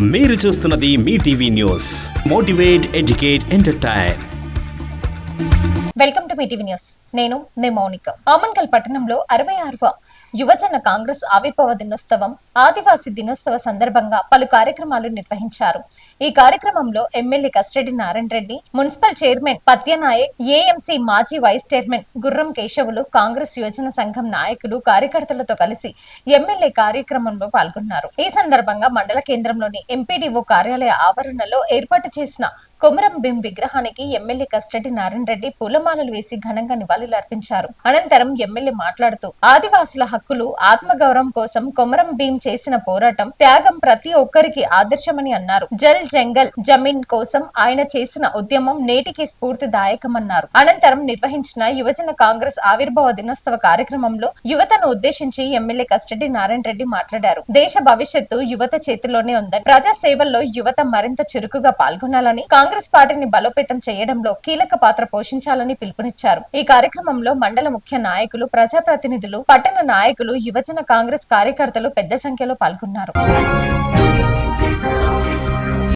మీరు చూస్తున్నది మీ TV news. Motivate, educate, entertain. Welcome to మీ టీవీ న్యూస్. నేను మౌనిక. ఆమన్కల్ పట్టణంలో 66వ యువజన కాంగ్రెస్ ఆవిర్భావ దినోత్సవం, ఆదివాసీ దినోత్సవ సందర్భంగా పలు కార్యక్రమాలు నిర్వహించారు. ఈ కార్యక్రమంలో MLA Kasireddy Narayana Reddy, municipal chairman Patyanayak, AMC మాజీ వైస్ చైర్మన్ గుర్రం కేశవులు, కాంగ్రెస్ యువజన సంఘం నాయకులు, కార్యకర్తలతో కలిసి ఎమ్మెల్యే కార్యక్రమంలో పాల్గొన్నారు. ఈ సందర్భంగా మండల కేంద్రంలోని ఎంపీడీఓ కార్యాలయ ఆవరణలో ఏర్పాటు చేసిన కొమరం భీం విగ్రహానికి ఎమ్మెల్యే కస్టడీ నారాయణ రెడ్డి పూలమాలలు వేసి ఘనంగా నివాళులర్పించారు. అనంతరం ఎమ్మెల్యే మాట్లాడుతూ ఆదివాసుల హక్కులు, ఆత్మగౌరవం కోసం కొమరం భీం చేసిన పోరాటం, త్యాగం ప్రతి ఒక్కరికి ఆదర్శమని అన్నారు. జల్ జంగల్ జమీన్ కోసం ఆయన చేసిన ఉద్యమం నేటికి స్ఫూర్తిదాయకమన్నారు. అనంతరం నిర్వహించిన యువజన కాంగ్రెస్ ఆవిర్భావ దినోత్సవ కార్యక్రమంలో యువతను ఉద్దేశించి ఎమ్మెల్యే కస్టడీ నారాయణ రెడ్డి మాట్లాడారు. దేశ భవిష్యత్తు యువత చేతిలోనే ఉందని, ప్రజా సేవల్లో యువత మరింత చురుకుగా పాల్గొనాలని, కాంగ్రెస్ పార్టీని బలోపేతం చేయడంలో కీలక పాత్ర పోషించాలని పిలుపునిచ్చారు. ఈ కార్యక్రమంలో మండల ముఖ్య నాయకులు, ప్రజాప్రతినిధులు, పట్టణ నాయకులు, యువజన కాంగ్రెస్ కార్యకర్తలు పెద్ద సంఖ్యలో పాల్గొన్నారు.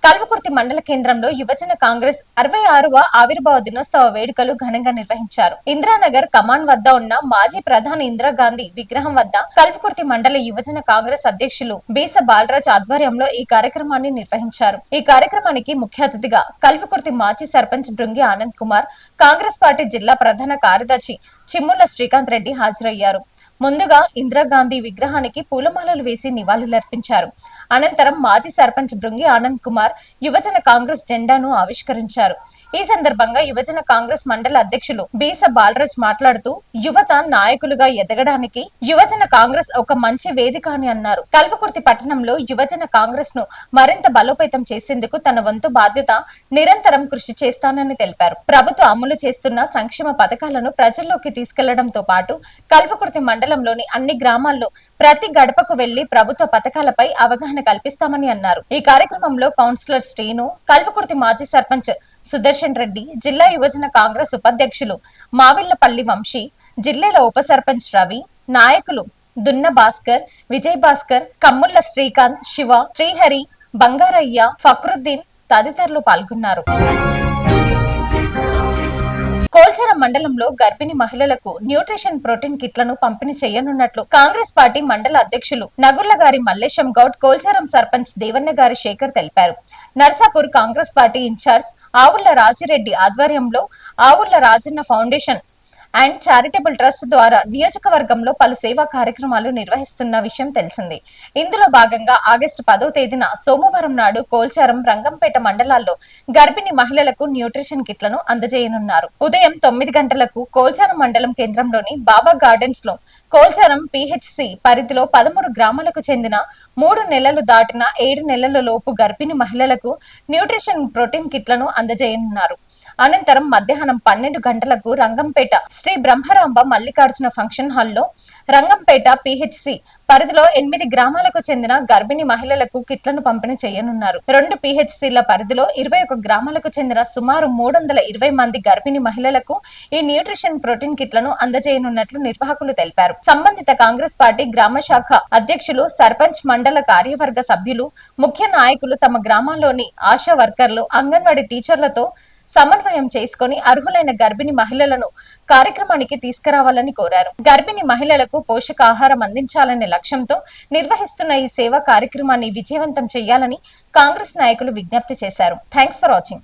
కల్వకుర్తి మండల కేంద్రంలో యువజన కాంగ్రెస్ 66వ ఆవిర్భావ దినోత్సవ వేడుకలు ఘనంగా నిర్వహించారు. ఇందిరానగర్ కమాన్ వద్ద ఉన్న మాజీ ప్రధాని ఇందిరాగాంధీ విగ్రహం వద్ద కల్వకుర్తి మండల యువజన కాంగ్రెస్ అధ్యక్షులు బీస బాలరాజ్ ఆధ్వర్యంలో ఈ కార్యక్రమాన్ని నిర్వహించారు. ఈ కార్యక్రమానికి ముఖ్య అతిథిగా కల్వకుర్తి మాజీ సర్పంచ్ బృంగి ఆనంద్ కుమార్, కాంగ్రెస్ పార్టీ జిల్లా ప్రధాన కార్యదర్శి చిమ్ముల శ్రీకాంత్ రెడ్డి హాజరయ్యారు. ముందుగా ఇందిరాగాంధీ విగ్రహానికి పూలమాలలు వేసి నివాళులర్పించారు. అనంతరం మాజీ సర్పంచ్ బృంగి ఆనంద్ కుమార్ యువజన కాంగ్రెస్ జెండాను ఆవిష్కరించారు. ఈ సందర్భంగా యువజన కాంగ్రెస్ మండల అధ్యక్షులు బీస బాలరాజ్ మాట్లాడుతూ యువత నాయకులుగా ఎదగడానికి యువజన కాంగ్రెస్ ఒక మంచి వేదిక అని అన్నారు. కల్వకుర్తి పట్టణంలో యువజన కాంగ్రెస్ ను మరింత బలోపేతం చేసేందుకు తన వంతు బాధ్యత నిరంతరం కృషి చేస్తానని తెలిపారు. ప్రభుత్వం అమలు చేస్తున్న సంక్షేమ పథకాలను ప్రజల్లోకి తీసుకెళ్లడంతో పాటు కల్వకుర్తి మండలంలోని అన్ని గ్రామాల్లో ప్రతి గడపకు వెళ్లి ప్రభుత్వ పథకాలపై అవగాహన కల్పిస్తామని అన్నారు. ఈ కార్యక్రమంలో కౌన్సిలర్ శ్రీను, కల్వకుర్తి మాజీ సర్పంచ్ సుదర్శన్ రెడ్డి, జిల్లా యువజన కాంగ్రెస్ ఉపాధ్యక్షులు మావిళ్లపల్లి వంశీ, జిల్లాల ఉప సర్పంచ్ రవి, నాయకులు దున్న భాస్కర్, విజయ్ భాస్కర్, కమ్ముళ్ల శ్రీకాంత్, శివ, శ్రీహరి, బంగారయ్య, ఫక్రుద్దీన్ తదితరులు పాల్గొన్నారు. కోల్చారం మండలంలో గర్భిణీ మహిళలకు న్యూట్రిషన్ ప్రోటీన్ కిట్లను పంపిణీ చేయనున్నట్లు కాంగ్రెస్ పార్టీ మండల అధ్యక్షులు నగుర్లగారి మల్లేశం గౌడ్, కోల్చారం సర్పంచ్ దేవన్న గారి శేఖర్ తెలిపారు. Narsapur Congress party incharge Avula Rajireddy ఆధ్వర్యంలో Avula Rajanna foundation and charitable trust ద్వారా నియోజకవర్గంలో పలు సేవా కార్యక్రమాలు నిర్వహిస్తున్న విషయం తెలిసింది. ఇందులో భాగంగా ఆగస్టు 10వ తేదీన సోమవారం నాడు కోల్చారం, రంగంపేట మండలాల్లో గర్భిణీ మహిళలకు న్యూట్రిషన్ కిట్లను అందజేయనున్నారు. ఉదయం 9 గంటలకు కోల్చారం మండలం కేంద్రంలోని బాబా గార్డెన్స్ లో కోల్చారం పిహెచ్సి పరిధిలో 13 గ్రామాలకు చెందిన 3 నెలలు దాటిన 7 నెలల లోపు గర్భిణీ మహిళలకు న్యూట్రిషన్ ప్రోటీన్ కిట్లను అందజేయనున్నారు. అనంతరం మధ్యాహ్నం 12 గంటలకు రంగంపేట శ్రీ బ్రహ్మరాంబ మల్లికార్జున ఫంక్షన్ హాల్లో రంగంపేట పిహెచ్సి పరిధిలో 8 గ్రామాలకు చెందిన గర్భిణీ మహిళలకు కిట్లను పంపిణీ చేయనున్నారు. 2 పిహెచ్సిల పరిధిలో 21 గ్రామాలకు చెందిన సుమారు 320 మంది గర్భిణీ మహిళలకు ఈ న్యూట్రిషన్ ప్రోటీన్ కిట్లను అందజేయనున్నట్లు నిర్వాహకులు తెలిపారు. సంబంధిత కాంగ్రెస్ పార్టీ గ్రామ శాఖ అధ్యక్షులు, సర్పంచ్, మండల కార్యవర్గ సభ్యులు, ముఖ్య నాయకులు తమ గ్రామాల్లోని ఆశా వర్కర్లు, అంగన్వాడీ టీచర్లతో సమన్వయం చేసుకుని అర్హులైన గర్భిణీ మహిళలను కార్యక్రమానికి తీసుకురావాలని కోరారు. గర్భిణీ మహిళలకు పోషకాహారం అందించాలనే లక్ష్యంతో నిర్వహిస్తున్న ఈ సేవా కార్యక్రమాన్ని విజయవంతం చేయాలని కాంగ్రెస్ నాయకులు విజ్ఞప్తి చేశారు. Thanks for watching.